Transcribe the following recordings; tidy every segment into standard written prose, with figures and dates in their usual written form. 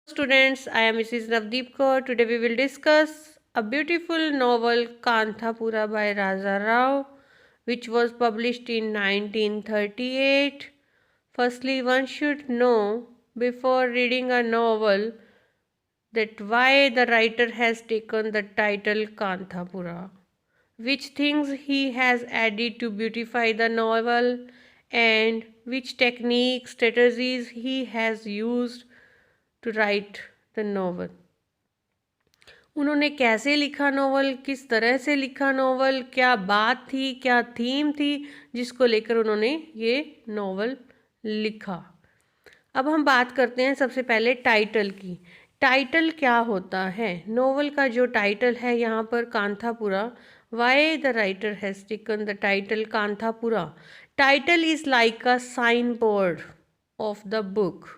Students, I am Mrs. Navdeep Kaur. Today we will discuss a beautiful novel Kanthapura by Raja Rao, which was published in 1938. Firstly, one should know before reading a novel that why the writer has taken the title Kanthapura, which things he has added to beautify the novel, and which techniques, strategies he has used to write the novel. उन्होंने कैसे लिखा novel, किस तरह से लिखा novel, क्या बात थी, क्या थीम थी जिसको लेकर उन्होंने ये नॉवल लिखा। अब हम बात करते हैं सबसे पहले टाइटल की। टाइटल क्या होता है? नॉवल का जो टाइटल है यहाँ पर Kanthapura, why the writer has taken the title Kanthapura. Title is like a sign board of the book,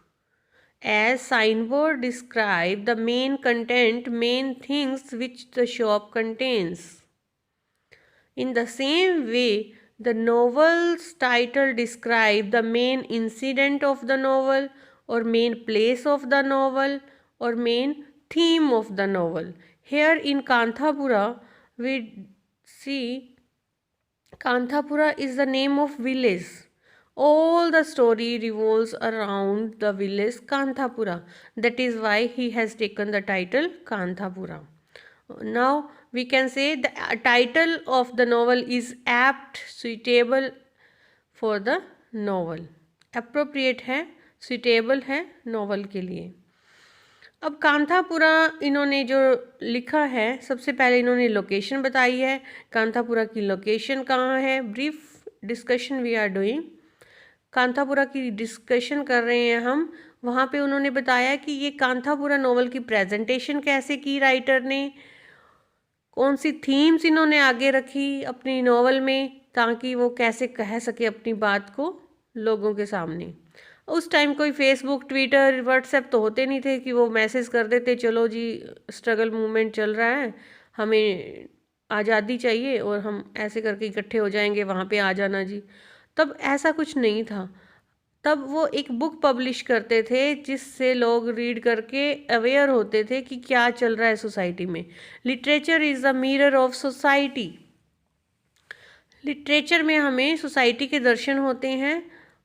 as signboard describe the main content, main things which the shop contains. In the same way, the novel's title describe the main incident of the novel, or main place of the novel, or main theme of the novel. Here in Kanthapura, we see Kanthapura is the name of village. All the story revolves around the village Kanthapura. That is why he has taken the title Kanthapura. Now we can say the title of the novel is apt, suitable for the novel. Appropriate है, suitable है novel के लिए। अब कांथापुरा इन्होंने जो लिखा है, सबसे पहले इन्होंने लोकेशन बताई है। कांथापुरा की लोकेशन कहाँ है? Brief discussion we are doing. Kanthapura की डिस्कशन कर रहे हैं हम। वहाँ पे उन्होंने बताया कि ये कांथापुरा नॉवल की प्रेजेंटेशन कैसे की राइटर ने, कौन सी थीम्स इन्होंने आगे रखी अपनी नॉवल में, ताकि वो कैसे कह सके अपनी बात को लोगों के सामने। उस टाइम कोई फेसबुक, ट्विटर, व्हाट्सएप तो होते नहीं थे कि वो मैसेज कर देते चलो जी स्ट्रगल मूवमेंट चल रहा है, हमें आज़ादी चाहिए और हम ऐसे करके इकट्ठे हो जाएंगे, वहाँ पे आ जाना जी। तब ऐसा कुछ नहीं था। तब वो एक बुक पब्लिश करते थे जिससे लोग रीड करके अवेयर होते थे कि क्या चल रहा है सोसाइटी में। Literature is the mirror of society. Literature में हमें सोसाइटी के दर्शन होते हैं,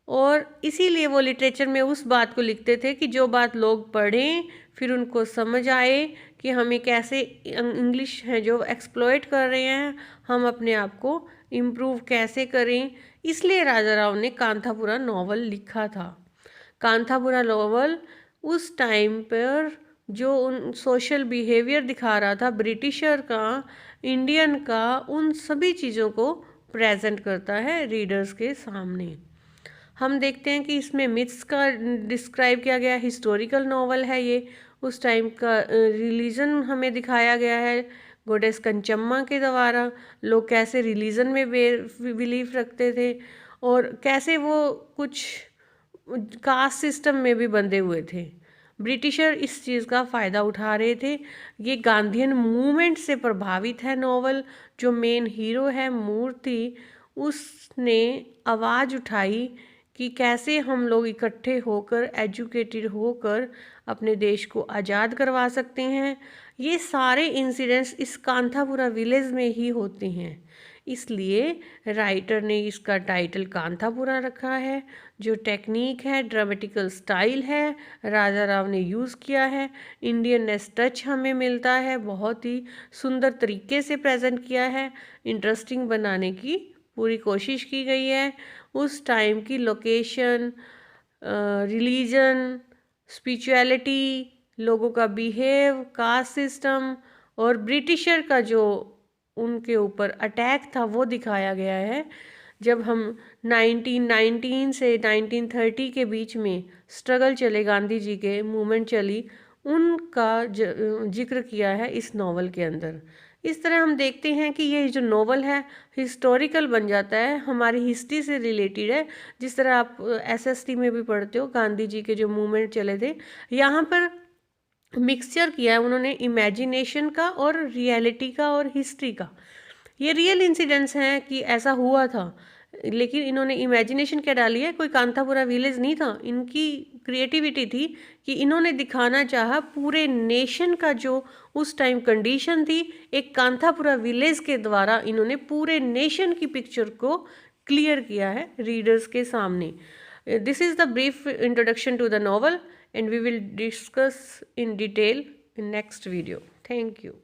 और इसीलिए वो लिटरेचर में उस बात को लिखते थे कि जो बात लोग पढ़ें, फिर उनको समझ आए कि हमें कैसे इंग्लिश है जो एक्सप्लॉइट कर रहे हैं, हम अपने आप को इम्प्रूव कैसे करें। इसलिए राजा राव ने कांथापुरा नॉवल लिखा था। कांथापुरा नॉवल उस टाइम पर जो उन सोशल बिहेवियर दिखा रहा था ब्रिटिशर का, इंडियन का, उन सभी चीज़ों को प्रेजेंट करता है रीडर्स के सामने। हम देखते हैं कि इसमें मिथ्स का डिस्क्राइब किया गया, हिस्टोरिकल नॉवल है ये। उस टाइम का रिलीजन हमें दिखाया गया है गोडेस कंचम्मा के द्वारा। लोग कैसे रिलीजन में बिलीव रखते थे, और कैसे वो कुछ कास्ट सिस्टम में भी बंधे हुए थे। ब्रिटिशर इस चीज़ का फ़ायदा उठा रहे थे। ये गांधीयन मूवमेंट से प्रभावित है नॉवल। जो मेन हीरो है मूर्ति, उसने आवाज़ उठाई कि कैसे हम लोग इकट्ठे होकर, एजुकेटेड होकर अपने देश को आज़ाद करवा सकते हैं। ये सारे इंसिडेंट्स इस कांथापुरा विलेज में ही होते हैं, इसलिए राइटर ने इसका टाइटल कांथापुरा रखा है। जो टेक्निक है, ड्रामेटिकल स्टाइल है, राजा राव ने यूज़ किया है। इंडियननेस टच हमें मिलता है, बहुत ही सुंदर तरीके से प्रेजेंट किया है। इंटरेस्टिंग बनाने की पूरी कोशिश की गई है। उस टाइम की लोकेशन, रिलीजन, स्पिरिचुअलिटी, लोगों का बिहेव, कास्ट सिस्टम, और ब्रिटिशर का जो उनके ऊपर अटैक था वो दिखाया गया है। जब हम 1919 से 1930 के बीच में स्ट्रगल चले, गांधी जी के मूवमेंट चली, उनका जिक्र किया है इस नॉवल के अंदर। इस तरह हम देखते हैं कि ये जो नॉवल है हिस्टोरिकल बन जाता है, हमारी हिस्ट्री से रिलेटेड है। जिस तरह आप एसएसटी में भी पढ़ते हो, गांधी जी के जो मूवमेंट चले थे, यहाँ पर मिक्सचर किया है उन्होंने इमेजिनेशन का और रियलिटी का और हिस्ट्री का। ये रियल इंसिडेंट्स हैं कि ऐसा हुआ था। लेकिन इन्होंने इमेजिनेशन क्या डाली है, कोई कांतापुरा विलेज नहीं था, इनकी क्रिएटिविटी थी कि इन्होंने दिखाना चाहा पूरे नेशन का जो उस टाइम कंडीशन थी, एक कांतापुरा विलेज के द्वारा इन्होंने पूरे नेशन की पिक्चर को क्लियर किया है रीडर्स के सामने। This is the brief introduction to the novel and we will discuss in detail in next video. Thank you.